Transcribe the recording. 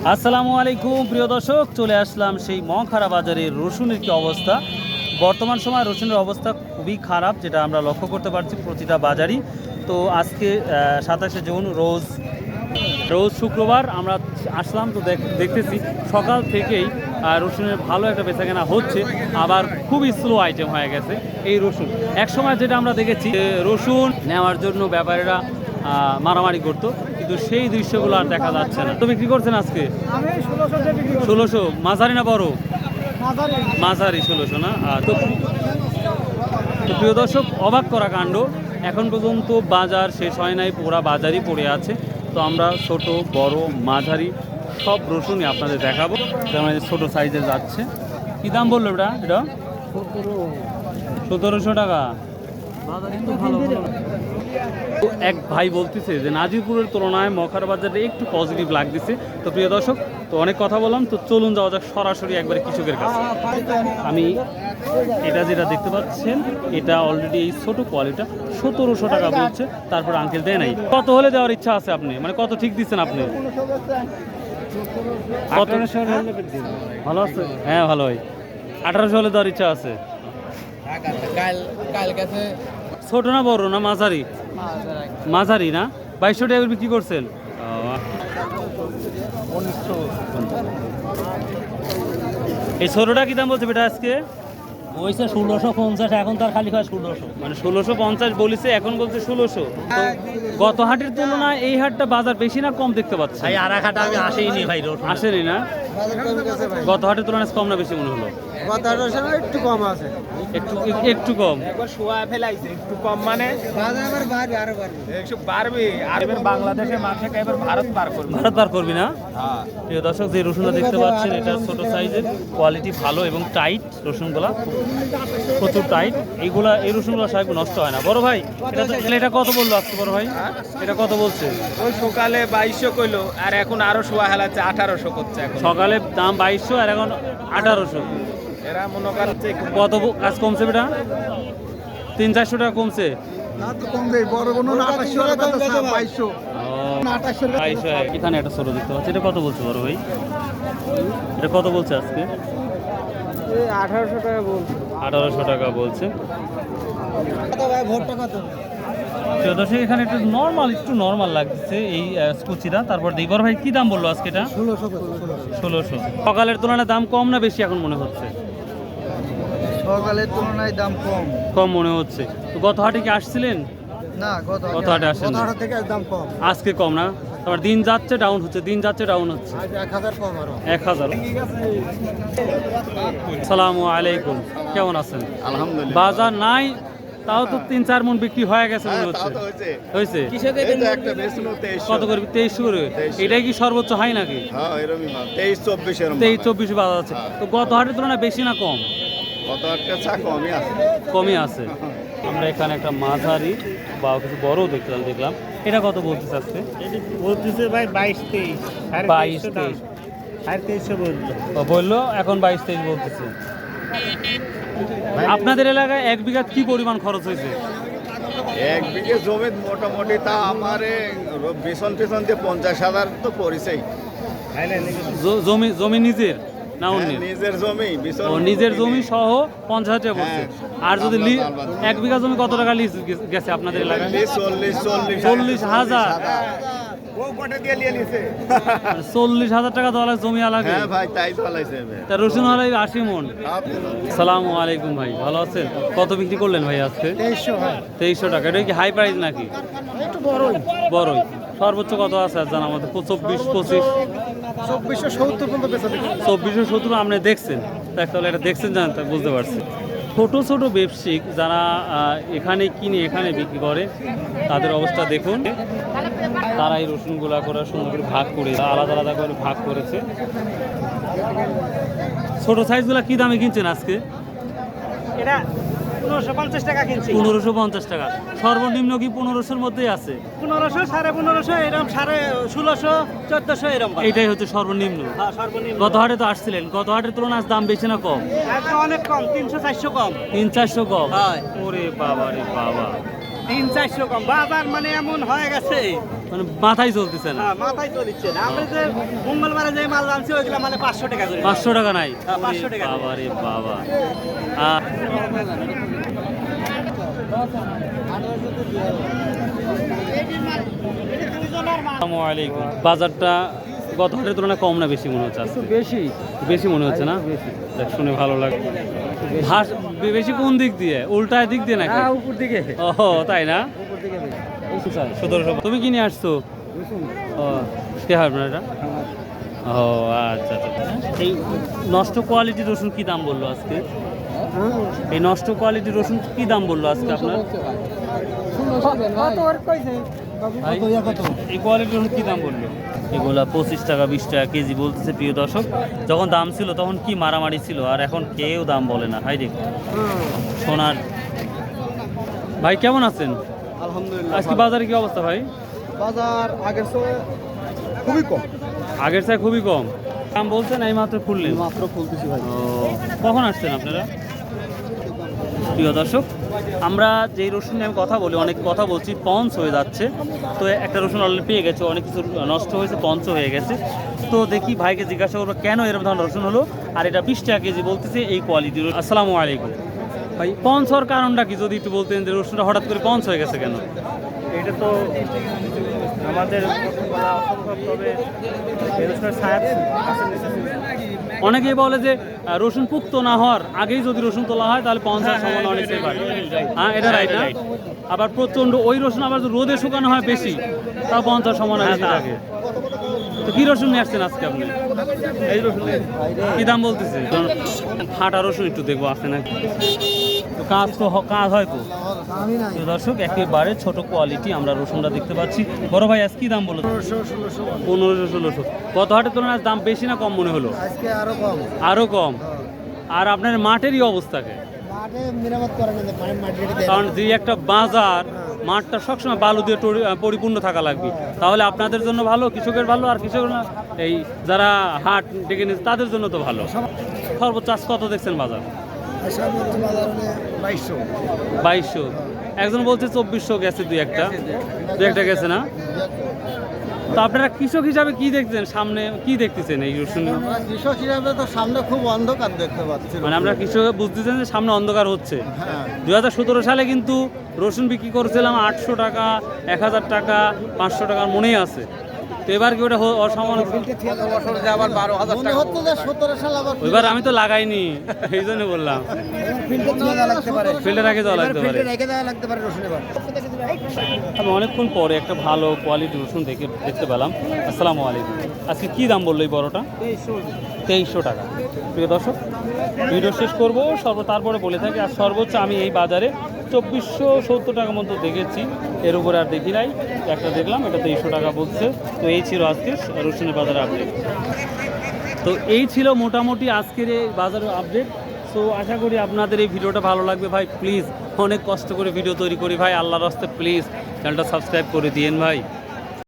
আসসালামু আলাইকুম প্রিয় দর্শক, চলে আসলাম সেই মহাখাড়া বাজারের রসুনের কি অবস্থা। বর্তমান সময় রসুনের অবস্থা খুবই খারাপ, যেটা আমরা লক্ষ্য করতে পারছি প্রতিটা বাজারই। তো আজকে 27শে জুন রোজ শুক্রবার আমরা আসলাম। তো দেখতেছি সকাল থেকেই রসুনের ভালো একটা বেচাকেনা হচ্ছে, আবার খুবই স্লো আইটেম হয়ে গেছে এই রসুন। এক সময় যেটা আমরা দেখেছি রসুন নেওয়ার জন্য ব্যাপারীরা মারামারি করতো, কিন্তু সেই দৃশ্যগুলো আর দেখা যাচ্ছে না। তো বিক্রি করছেন আজকে 1600? মাঝারি না বড়? মাঝারি 1600 না। তো প্রিয় দর্শক, অবাক করা কাণ্ড, এখন পর্যন্ত বাজার শেষ হয় নাই, পুরা বাজারই পড়ে আছে। তো আমরা ছোট বড় মাঝারি সব রসুনই আপনাদের দেখাবো। যেমন ছোট সাইজের যাচ্ছে, কি দাম বললো এটা? 1700 টাকা। এক ভাই বলতেছে যে নাজিরপুরের তুলনায় মখার বাজারে একটু পজিটিভ লাগতেছে। তো প্রিয় দর্শক, তো অনেক কথা বললাম, তো চলুন যাওয়া যাক সরাসরি একবারে কৃষকের কাছে। আমি এটা যেটা দেখতে পাচ্ছেন, এটা অলরেডি এই ছোটো কোয়ালিটিটা 1700 টাকা বলছে। তারপর আঙ্কেল দেয় নাই। কত হলে দেওয়ার ইচ্ছা আছে আপনি, মানে কত ঠিক দিচ্ছেন আপনি? ভালো আছে? হ্যাঁ ভালো হয়। 1800 হলে দেওয়ার ইচ্ছা আছে। ছোট না বড় না মাঝারি? মাঝারি না। 2200 টাকা বিক্রি করছেন? এই ছোটটা কি দাম বলছে বেটা আজকে? ওইসে 1650, এখন তার খালি হয় 1600। মানে 1650 বলেছে, এখন বলছে 1600। তো গত হাটের তুলনায় এই হাটটা বাজার বেশি না কম দেখতে পাচ্ছি? ভাই আর এক হাটে আমি আসেইনি ভাই। আসেনি না? গত হাটের তুলনায় কম না বেশি মনে হলো? গত হাটের সময় একটু কম আছে, একটু কম। একবার শোয়া ফেলাইছে একটু কম, মানে বাজার আবার বাড়বে, আরো বাড়বে, একটু বাড়বে। আর এবার বাংলাদেশে মাঠে এবার ভারত পার করবি না? প্রিয় দর্শক, যে রসুনটা দেখতে পাচ্ছেন এটা ছোট সাইজের, কোয়ালিটি ভালো এবং টাইট রসুনগুলা, প্রচুর টাইট। এই রসুনগুলো সাহেব নষ্ট হয় না। বড় ভাই, এটা কত বললো আজকে বড় ভাই? এটা কত বলছে? ওই সকালে 2200 কইলো, আর এখন আরো শোয়া হেলাচ্ছে 1800 করছে। এখন সকালে দাম 2200 আর এখন 1800। এরা মনে করছে কত কাজ কমছে বেটা? 300-400 টাকা কমছে। এখানে একটা ছোট দেখতে পাচ্ছি, এটা কত বলছে বড় ভাই? এটা কত বলছে আজকে? 1800 টাকা বলছে। 1800 টাকা বলছে। এখানে একটু নর্মাল লাগছে এই স্কুচিটা। তারপর দিবর ভাই কি দাম বললো আজকে? এটা 1600। সকালের তুলনায় দাম কম না বেশি এখন মনে হচ্ছে? সকালের তুলনায় দাম কম মনে হচ্ছে। তো গত হাটে কি আসছিলেন? না, গত হাটে আসেন? থেকে দাম কম, আজকে কম না? তারপর দিন যাচ্ছে ডাউন হচ্ছে, 1000 কম। আরো 1000। আসসালামু আলাইকুম, কেমন আছেন? আলহামদুলিল্লাহ। বাজার নাই, তাও তো 3-4 মন বিক্রি হয়ে গেছে মনে হচ্ছে। হয়েছে? কত করবি? 2300 করে। এটাই কি সর্বোচ্চ হাই নাকি? 23-24 বাজার আছে। তো গত হাটের তুলনায় বেশি না কম? কমই আছে। আমরা এখানে একটা মাঝারি বা কিছু বড় দেখলাম। এটা কত বলতেছে আজকে? বলতেছে ভাই 22-23। 22-23 বললো, এখন 22-23 বলতেছে। আপনাদের এলাকায় 1 বিঘা কি পরিমাণ খরচ হয়েছে? 1 বিঘে জমি মোটামুটি তা আমার বেসন টেসন দিয়ে 50,000 তো পরিচয়। জমি নিজের না অন্যের? নিজের জমি, নিজের জমি সহ 50,000 টাকা পড়ছে। আর যদি 1 বিঘা জমি কত টাকা লিজ গেছে আপনাদের এলাকায়? 40,000। 40,000 টাকা দেওয়া লাগে জমি আলাদা? হ্যাঁ ভাই, তাই তো লাইছে। তা রসুন আলাই 80 মন। আসসালামু আলাইকুম ভাই, ভালো আছেন? কত বিক্রি করলেন ভাই আজকে? 2300 টাকা। এটা কি হাই প্রাইস নাকি? একটু বড়ই। সর্বোচ্চ কত আছে আর জানা আমাদের? 24-25। 2470 পর্যন্ত বেচা বিক্রি। 2470 আপনি দেখছেন? তাহলে এটা দেখছেন, জানেন, তা বুঝতে পারছি। ছোট ব্যবসায়িক যারা এখানে কিনে এখানে বিক্রি করে, তাদের অবস্থা দেখুন। তারা এই রসুনগুলা করে সুন্দর করে ভাগ করে আলাদা করে ভাগ করেছে। ছোট সাইজগুলা কি দামে কিনছেন আজকে? এটা 1550 টাকা কিনছি। 1550 টাকা। সর্বনিম্ন কি 1500-র মধ্যেই আছে? 1500, 1550 এরকম, 1650, 1400 এরকম। এইটাই হচ্ছে সর্বনিম্ন। হ্যাঁ, সর্বনিম্ন। গত হাটে তো আসছিলেন, গত হাটের তুলনায় দাম বেশি না কম? একদম অনেক কম, 300-400 কম। 300-400 কম? হ্যাঁ। ওরে বাবা রে বাবা, 300-400 কম বাজার মানে এমন হয়ে গেছে মানে মাথায় চলতেছে না। হ্যাঁ মাথায় তো দিচ্ছে না আমরা যে মঙ্গলবারে যে মাল আনছি ওইগুলো মানে 500 টাকা করে 500 টাকা নাই? হ্যাঁ, 500 টাকা। বাবা রে বাবা। আসসালামু আলাইকুম। বাজারটা গত হাটের তুলনায় কম না বেশি মনে হচ্ছে আজকে? বেশি বেশি মনে হচ্ছে না? দেখ, শুনে ভালো লাগে। বেশি কোন দিক দিয়ে? উল্টায় দিক দিয়ে নাকি? উপর দিকে ও তাই না? উপর দিকে 1700। তুমি কি নিয়ে আসছো? ও কে হয় আপনার এটা? ও আচ্ছা আচ্ছা। এই নষ্ট কোয়ালিটির রসুন কি দাম বললো আজকে? এই নষ্ট কোয়ালিটির রসুন কি দাম বললো আজকে আপনার? ভাই, এই কোয়ালিটির রসুন কি দাম বললো? এগুলা 25 টাকা 20 টাকা কেজি বলতেছে প্রিয় দর্শক। যখন দাম ছিল তখন কি মারামারি ছিল, আর এখন কেউ দাম বলে না। ভাই দেখ সোনার। ভাই কেমন আছেন? আলহামদুলিল্লাহ আজকে বাজারে কি অবস্থা ভাই? বাজার আগের চেয়ে খুবই কম, আগের চেয়ে খুবই কম দাম বলছেন। এই মাত্র খুললেন? মাত্র খুলতেছি ভাই। ও, কখন আসছেন আপনারা? প্রিয় দর্শক, আমরা যেই রসুন নিয়ে আমি কথা বলি, অনেক কথা বলছি, পঞ্চ হয়ে যাচ্ছে। তো একটা রসুন অলরেডি পেয়ে গেছে, অনেক কিছু নষ্ট হয়েছে, পঞ্চ হয়ে গেছে। তো দেখি ভাইকে জিজ্ঞাসা করবো কেন এরকম ধরনের রসুন হলো, আর এটা 20 টাকা কেজি বলতেছে এই কোয়ালিটির। আসসালামু আলাইকুম ভাই, পঞ্চ হওয়ার কারণটা কি যদি একটু বলতেন, যে রসুনটা হঠাৎ করে পঞ্চ হয়ে গেছে কেন? এটা তো আমাদের বলা অসম্ভব, তবে এই রসুনের ছায়া অনেকেই বলে যে রসুন পুক্ত না হওয়ার আগেই যদি রসুন তোলা হয় তাহলে 50 সম্ভাবনা অনেকটাই বাড়ে। হ্যাঁ, এটা রাইট না? আবার প্রচন্ড ওই রসুন আবার যদি রোদে শুকানো হয় বেশি, তাও 50 সম্ভাবনা বেশি থাকে। তো কি রসুন নিয়ে আসছেন আজকে আপনি? এই রসুন কি দাম বলতেছে? ফাটা রসুন একটু দেখবো আছে নাকি। তো কাজ হয় তো। তো দর্শক, একেবারে ছোট কোয়ালিটি আমরা রসুনটা দেখতে পাচ্ছি। বড় ভাই আজ কি দাম বলো? 1500-1600। গত হাটের তুলনায় দাম বেশি না কম মনে হলো? আজকে আরো কম। আরো কম। আর আপনার মাঠেরই অবস্থাকে, মাঠে মেরামত করে না, মাঠে কারণ যে একটা বাজার, মাঠটা সবসময় বালু দিয়ে পরিপূর্ণ থাকা লাগবে। তাহলে আপনাদের জন্য ভালো, কৃষকের ভালো, আর কৃষকের না এই যারা হাট ডেকে নিচ্ছে তাদের জন্য তো ভালো। সর্বোচ্চ আজ কত দেখছেন বাজার? 2200। একজন বলছে 2400 গেছে, দুই একটা গেছে না? তো আপনারা কৃষক হিসাবে কি দেখছেন, সামনে কি দেখতেছেন এই রসুন? কৃষক হিসাবে তো সামনে খুব অন্ধকার দেখতে পাচ্ছি। মানে আমরা কৃষক বুঝতেছেন যে সামনে অন্ধকার হচ্ছে। হ্যাঁ। 2017 সালে কিন্তু রসুন বিক্রি করেছিলাম 800 টাকা, 1000 টাকা, 500 টাকার মনেই আছে। তো এবার কি ওটা অসমান? মনে হচ্ছে যে 17 সাল আবার ওইবার আমি তো লাগাইনি, এই জন্য বললাম। ফিল্টার আগে যাওয়া লাগতে পারে। আমি অনেকক্ষণ পরে একটা ভালো কোয়ালিটি রসুন দেখতে পেলাম। আসসালামু আলাইকুম। আজকে কি দাম বললো এই বড়টা? 2300 টাকা। প্রিয় দর্শক, ভিডিও শেষ করবো তারপরে বলে থাকি। আর সর্বোচ্চ আমি এই বাজারে 2470 টাকা মতো দেখেছি, এর উপরে আর দেখি নাই। একটা দেখলাম, এটা 2300 টাকা বলছে। তো এই ছিল আজকে রসুনের বাজারে আপডেট। তো এই ছিল মোটামুটি আজকের এই বাজারের আপডেট। সো আশা করি আপনাদের এই ভিডিওটা ভালো লাগবে। ভাই প্লিজ, অনেক কষ্ট করে ভিডিও তৈরি করি ভাই, আল্লাহর রাস্তায় প্লিজ চ্যানেলটা সাবস্ক্রাইব করে দিয়েন ভাই।